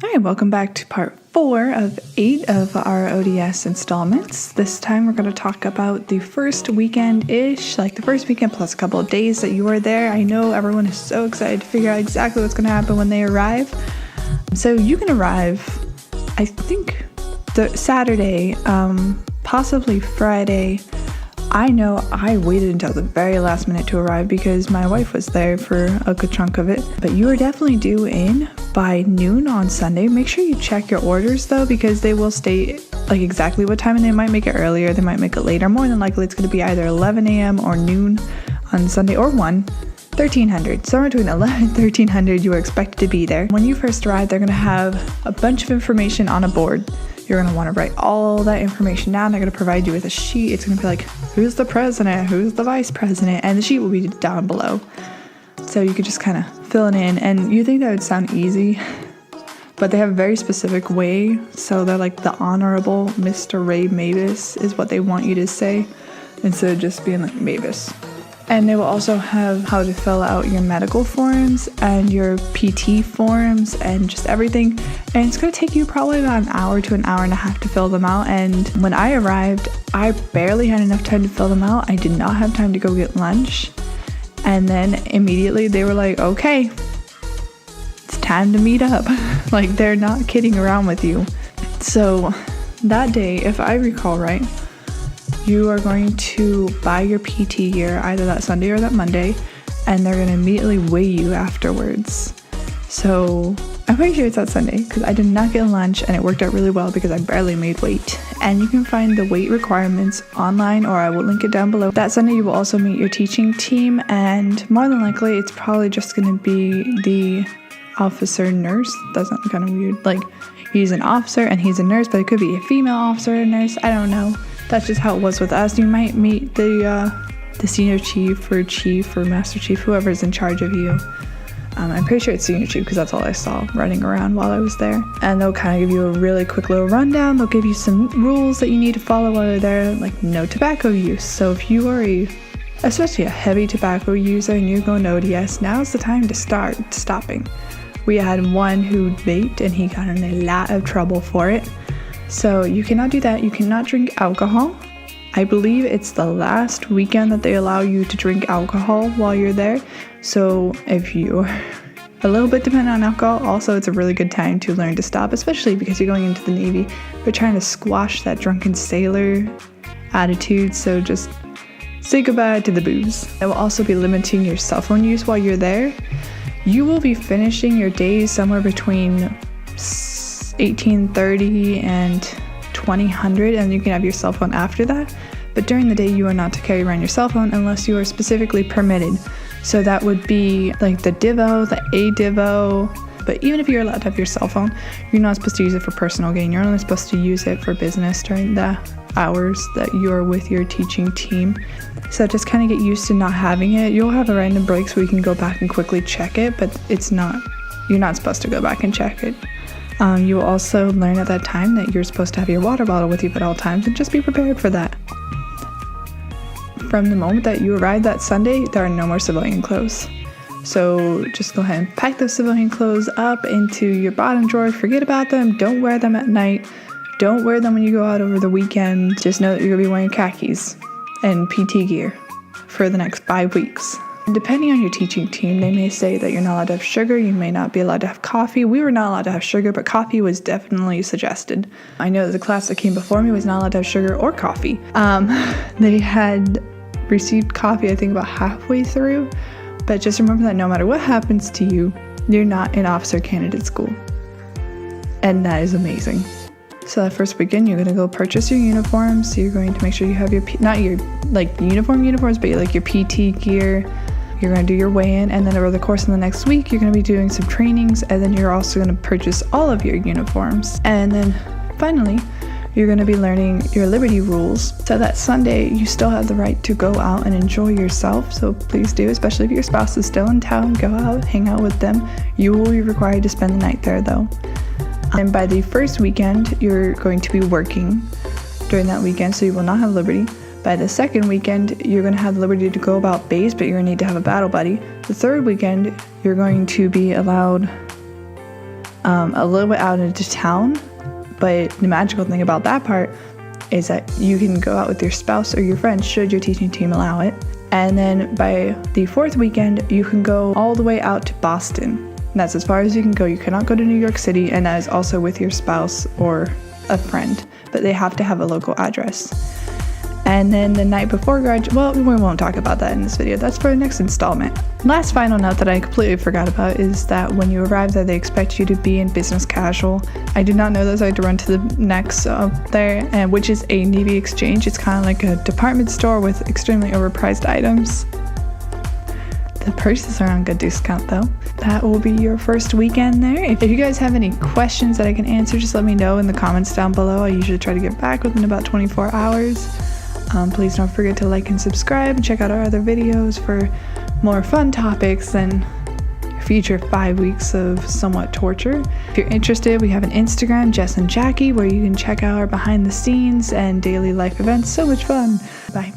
All right, welcome back to part 4 of 8 of our ODS installments. This time we're going to talk about the first weekend-ish, like the first weekend plus a couple of days that you are there. I know everyone is so excited to figure out exactly what's going to happen when they arrive. So you can arrive, I think, the Saturday, possibly Friday. I know I waited until the very last minute to arrive because my wife was there for a good chunk of it. But you are definitely due in by noon on Sunday. Make sure you check your orders though, because they will state like exactly what time, and they might make it earlier, they might make it later. More than likely it's going to be either 11 a.m. or noon on Sunday, or 1300. Somewhere between 11 and 1300 you are expected to be there. When you first arrive, they're going to have a bunch of information on a board. You're going to want to write all that information down. They're going to provide you with a sheet. It's going to be like, who's the president, who's the vice president, and the sheet will be down below. So you could just kind of fill it in, and you think that would sound easy, but they have a very specific way. So they're like, the Honorable Mr. Ray Mavis is what they want you to say, instead of just being like Mavis. And they will also have how to fill out your medical forms and your PT forms and just everything. And it's going to take you probably about an hour to an hour and a half to fill them out. And when I arrived, I barely had enough time to fill them out. I did not have time to go get lunch. And then immediately they were like, okay, it's time to meet up. Like, they're not kidding around with you. So that day, if I recall right, you are going to buy your PT gear either that Sunday or that Monday, and they're going to immediately weigh you afterwards. So I'm pretty sure it's that Sunday because I did not get lunch, and it worked out really well because I barely made weight. And you can find the weight requirements online, or I will link it down below. That Sunday you will also meet your teaching team, and more than likely it's probably just going to be the officer nurse. That sounds kind of weird. Like, he's an officer and he's a nurse, but it could be a female officer or nurse. I don't know. That's just how it was with us. You might meet the senior chief or master chief, whoever's in charge of you. I'm pretty sure it's senior chief because that's all I saw running around while I was there. And they'll kind of give you a really quick little rundown. They'll give you some rules that you need to follow while you're there, like no tobacco use. So if you are especially a heavy tobacco user and you're going to ODS, now's the time to start stopping. We had one who vaped and he got in a lot of trouble for it. So you cannot do that. You cannot drink alcohol. I believe it's the last weekend that they allow you to drink alcohol while you're there. So if you're a little bit dependent on alcohol, also it's a really good time to learn to stop, especially because you're going into the Navy. We're trying to squash that drunken sailor attitude. So just say goodbye to the booze. It will also be limiting your cell phone use while you're there. You will be finishing your days somewhere between 18:30 and 2000, and you can have your cell phone after that. But during the day you are not to carry around your cell phone unless you are specifically permitted. So that would be like the DIVO, the ADIVO. But even if you're allowed to have your cell phone, you're not supposed to use it for personal gain. You're only supposed to use it for business during the hours that you're with your teaching team. So just kind of get used to not having it. You'll have a random breaks where you can go back and quickly check it, but you're not supposed to go back and check it. You will also learn at that time that you're supposed to have your water bottle with you at all times, and just be prepared for that. From the moment that you arrive that Sunday, there are no more civilian clothes. So just go ahead and pack those civilian clothes up into your bottom drawer. Forget about them. Don't wear them at night. Don't wear them when you go out over the weekend. Just know that you're going to be wearing khakis and PT gear for the next 5 weeks. Depending on your teaching team, they may say that you're not allowed to have sugar, you may not be allowed to have coffee. We were not allowed to have sugar, but coffee was definitely suggested. I know that the class that came before me was not allowed to have sugar or coffee. They had received coffee, I think, about halfway through, but just remember that no matter what happens to you, you're not in officer candidate school. And that is amazing. So that first weekend, you're going to go purchase your uniforms. So you're going to make sure you have your, not your like uniforms, but like your PT gear. You're going to do your weigh-in, and then over the course of the next week, you're going to be doing some trainings, and then you're also going to purchase all of your uniforms. And then finally, you're going to be learning your liberty rules. So that Sunday, you still have the right to go out and enjoy yourself. So please do, especially if your spouse is still in town, go out, hang out with them. You will be required to spend the night there though. And by the first weekend, you're going to be working during that weekend, so you will not have liberty. By the second weekend, you're going to have the liberty to go about base, but you're going to need to have a battle buddy. The third weekend, you're going to be allowed a little bit out into town. But the magical thing about that part is that you can go out with your spouse or your friends should your teaching team allow it. And then by the 4th weekend, you can go all the way out to Boston. And that's as far as you can go. You cannot go to New York City, and that is also with your spouse or a friend, but they have to have a local address. And then the night before graduation, well, we won't talk about that in this video. That's for the next installment. Last final note that I completely forgot about is that when you arrive there, they expect you to be in business casual. I did not know this. I had to run to the next up there, and which is a Navy Exchange. It's kind of like a department store with extremely overpriced items. The purses are on good discount though. That will be your first weekend there. If you guys have any questions that I can answer, just let me know in the comments down below. I usually try to get back within about 24 hours. Please don't forget to like and subscribe and check out our other videos for more fun topics than future 5 weeks of somewhat torture. If you're interested, we have an Instagram, Jess and Jakii, where you can check out our behind the scenes and daily life events. So much fun. Bye.